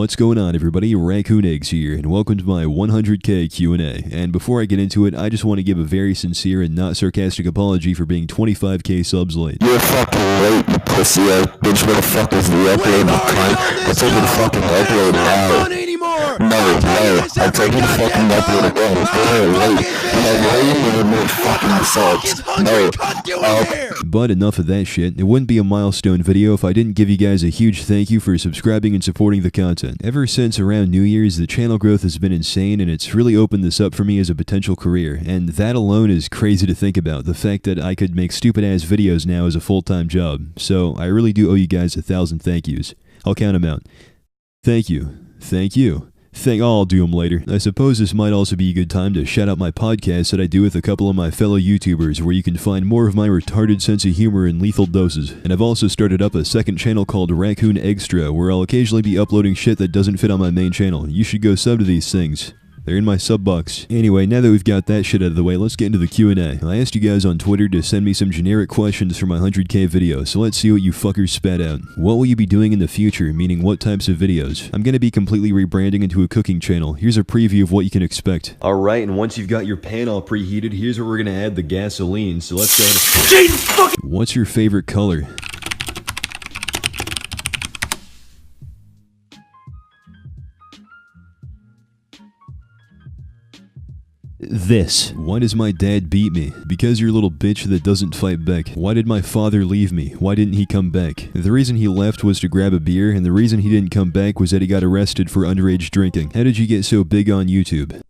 What's going on, everybody? Raccoon Eggs here, and welcome to my 100k Q&A. And before I get into it, I just want to give a very sincere and not sarcastic apology for being 25k subs late. You're fucking late, you pussy ass bitch. Where the fuck is the upload? I told you to fucking upload now. No, I told you to fucking upload again. You're late. You're more fucking subs. No. But enough of that shit. It wouldn't be a milestone video if I didn't give you guys a huge thank you for subscribing and supporting the content. Ever since around New Year's, the channel growth has been insane, and it's really opened this up for me as a potential career, and that alone is crazy to think about, the fact that I could make stupid ass videos now as a full-time job. So I really do owe you guys 1,000 thank yous. I'll count them out. Thank you. Thank you. I'll do them later. I suppose this might also be a good time to shout out my podcast that I do with a couple of my fellow YouTubers, where you can find more of my retarded sense of humor in lethal doses. And I've also started up a second channel called Raccoon Extra, where I'll occasionally be uploading shit that doesn't fit on my main channel. You should go sub to these things. They're in my sub box. Anyway, now that we've got that shit out of the way, let's get into the Q&A. I asked you guys on Twitter to send me some generic questions for my 100k video, so let's see what you fuckers spat out. What will you be doing in the future, meaning what types of videos? I'm gonna be completely rebranding into a cooking channel. Here's a preview of what you can expect. Alright, and once you've got your pan all preheated, here's where we're gonna add the gasoline, so let's go ahead. What's your favorite color? This. Why does my dad beat me? Because you're a little bitch that doesn't fight back. Why did my father leave me? Why didn't he come back? The reason he left was to grab a beer, and the reason he didn't come back was that he got arrested for underage drinking. How did you get so big on YouTube?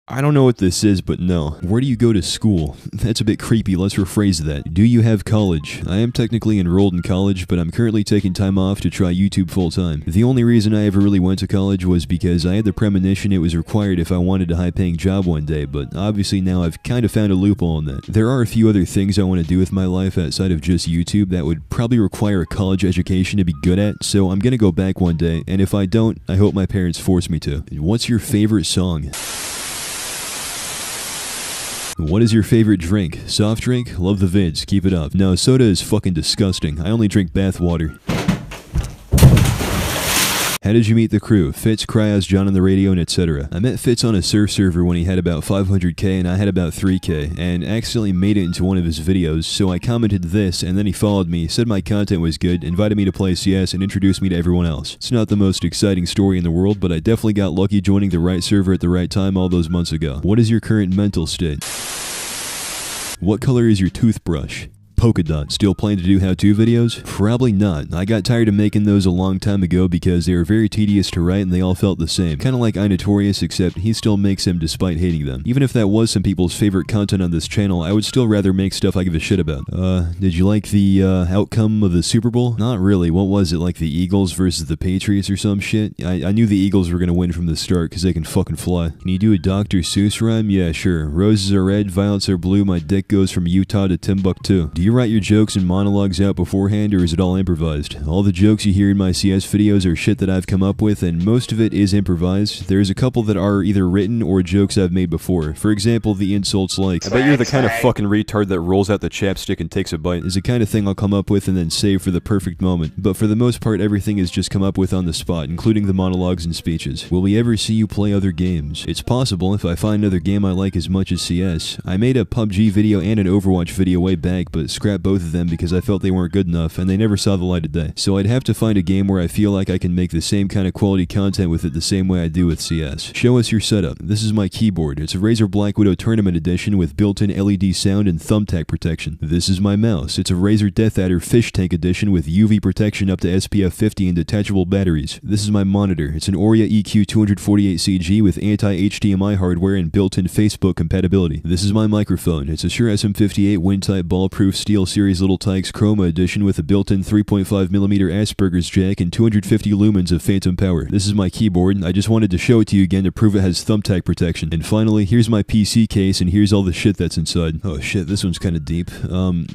I don't know what this is, but no. Where do you go to school? That's a bit creepy, let's rephrase that. Do you have college? I am technically enrolled in college, but I'm currently taking time off to try YouTube full-time. The only reason I ever really went to college was because I had the premonition it was required if I wanted a high-paying job one day, but obviously now I've kind of found a loophole in that. There are a few other things I want to do with my life outside of just YouTube that would probably require a college education to be good at, so I'm gonna go back one day, and if I don't, I hope my parents force me to. What's your favorite song? What is your favorite drink? Soft drink? Love the vids. Keep it up. No, soda is fucking disgusting. I only drink bath water. How did you meet the crew? Fitz, Cryos, John on the radio, and etc. I met Fitz on a surf server when he had about 500k and I had about 3k, and accidentally made it into one of his videos, so I commented this, and then he followed me, said my content was good, invited me to play CS, and introduced me to everyone else. It's not the most exciting story in the world, but I definitely got lucky joining the right server at the right time all those months ago. What is your current mental state? What color is your toothbrush? Polka dot. Still plan to do how-to videos? Probably not. I got tired of making those a long time ago because they were very tedious to write and they all felt the same. Kinda like iNotorious, except he still makes them despite hating them. Even if that was some people's favorite content on this channel, I would still rather make stuff I give a shit about. Did you like the outcome of the Super Bowl? Not really. What was it, like the Eagles versus the Patriots or some shit? I knew the Eagles were gonna win from the start because they can fucking fly. Can you do a Dr. Seuss rhyme? Yeah, sure. Roses are red, violets are blue, my dick goes from Utah to Timbuktu. Do you write your jokes and monologues out beforehand, or is it all improvised? All the jokes you hear in my CS videos are shit that I've come up with, and most of it is improvised. There's a couple that are either written or jokes I've made before. For example, the insults like, I bet you're the kind of fucking retard that rolls out the chapstick and takes a bite, is the kind of thing I'll come up with and then save for the perfect moment. But for the most part, everything is just come up with on the spot, including the monologues and speeches. Will we ever see you play other games? It's possible if I find another game I like as much as CS. I made a PUBG video and an Overwatch video way back, but scrapped both of them because I felt they weren't good enough and they never saw the light of day. So I'd have to find a game where I feel like I can make the same kind of quality content with it the same way I do with CS. Show us your setup. This is my keyboard. It's a Razer Black Widow Tournament Edition with built-in LED sound and thumbtack protection. This is my mouse. It's a Razer Death Adder Fish Tank Edition with UV protection up to SPF 50 and detachable batteries. This is my monitor. It's an Oria EQ248CG with anti-HDMI hardware and built-in Facebook compatibility. This is my microphone. It's a Shure SM58 wind-type ball-proof SteelSeries Little Tikes Chroma Edition with a built-in 3.5mm Asperger's jack and 250 lumens of phantom power. This is my keyboard. I just wanted to show it to you again to prove it has thumbtack protection. And finally, here's my PC case, and here's all the shit that's inside. Oh shit, this one's kind of deep.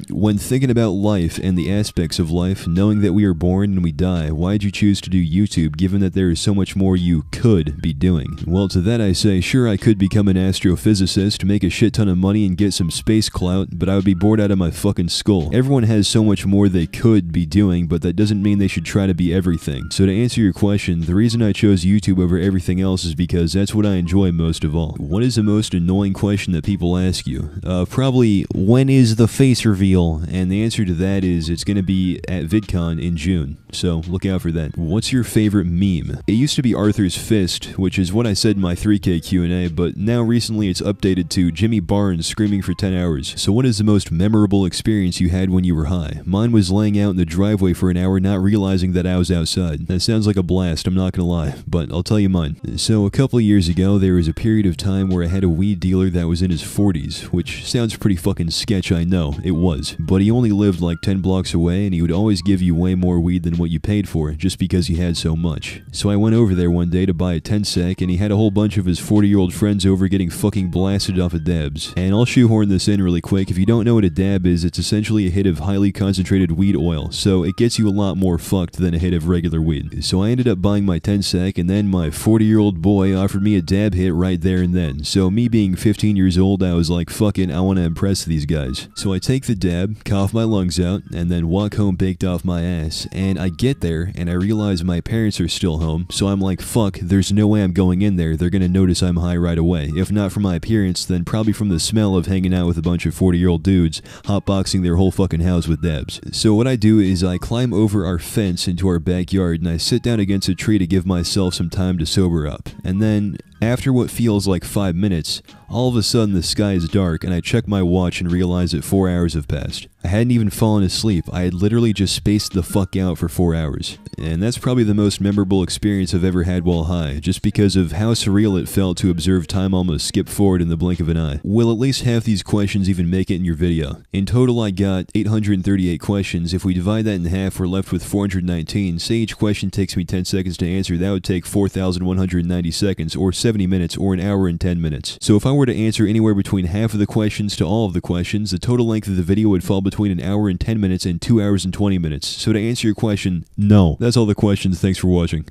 When thinking about life and the aspects of life, knowing that we are born and we die, why'd you choose to do YouTube given that there is so much more you could be doing? Well, to that I say, sure, I could become an astrophysicist, make a shit ton of money and get some space clout, but I would be bored out of my fucking skull. Everyone has so much more they could be doing, but that doesn't mean they should try to be everything. So to answer your question, the reason I chose YouTube over everything else is because that's what I enjoy most of all. What is the most annoying question that people ask you? Probably, when is the face reveal? And the answer to that is, it's gonna be at VidCon in June, so look out for that. What's your favorite meme? It used to be Arthur's Fist, which is what I said in my 3K Q&A, but now recently it's updated to Jimmy Barnes screaming for 10 hours. So what is the most memorable experience you had when you were high? Mine was laying out in the driveway for an hour not realizing that I was outside. That sounds like a blast, I'm not gonna lie, but I'll tell you mine. So a couple of years ago, there was a period of time where I had a weed dealer that was in his 40s, which sounds pretty fucking sketch, I know, it was. But he only lived like 10 blocks away, and he would always give you way more weed than what you paid for, just because he had so much. So I went over there one day to buy a 10-sec, and he had a whole bunch of his 40-year-old friends over getting fucking blasted off of dabs. And I'll shoehorn this in really quick. If you don't know what a dab is, it's essentially a hit of highly concentrated weed oil, so it gets you a lot more fucked than a hit of regular weed. So I ended up buying my 10-sec, and then my 40-year-old boy offered me a dab hit right there and then. So me being 15 years old, I was like, fuck it, I want to impress these guys. So I take the dab, cough my lungs out, and then walk home baked off my ass. And I get there, and I realize my parents are still home, so I'm like, fuck, there's no way I'm going in there. They're gonna notice I'm high right away. If not from my appearance, then probably from the smell of hanging out with a bunch of 40-year-old dudes hotboxing their whole fucking house with dabs. So what I do is I climb over our fence into our backyard, and I sit down against a tree to give myself some time to sober up. And then, after what feels like 5 minutes, all of a sudden the sky is dark and I check my watch and realize that 4 hours have passed. I hadn't even fallen asleep, I had literally just spaced the fuck out for 4 hours. And that's probably the most memorable experience I've ever had while high, just because of how surreal it felt to observe time almost skip forward in the blink of an eye. Will at least half these questions even make it in your video? In total I got 838 questions. If we divide that in half, we're left with 419. Say each question takes me 10 seconds to answer, that would take 4,190 seconds, or 70 minutes, or an hour and 10 minutes. So if I were to answer anywhere between half of the questions to all of the questions, the total length of the video would fall between an hour and 10 minutes and 2 hours and 20 minutes. So to answer your question, no. That's all the questions, thanks for watching.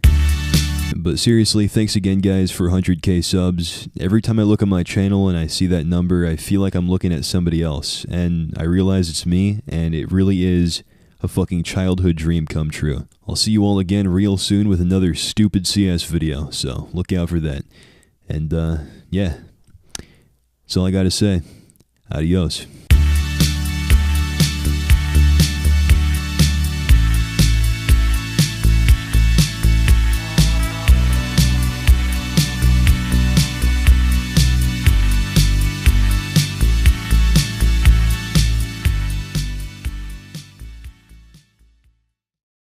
But seriously, thanks again guys for 100k subs. Every time I look at my channel and I see that number, I feel like I'm looking at somebody else. And I realize it's me, and it really is a fucking childhood dream come true. I'll see you all again real soon with another stupid CS video, so look out for that. And yeah, that's all I gotta say. Adios.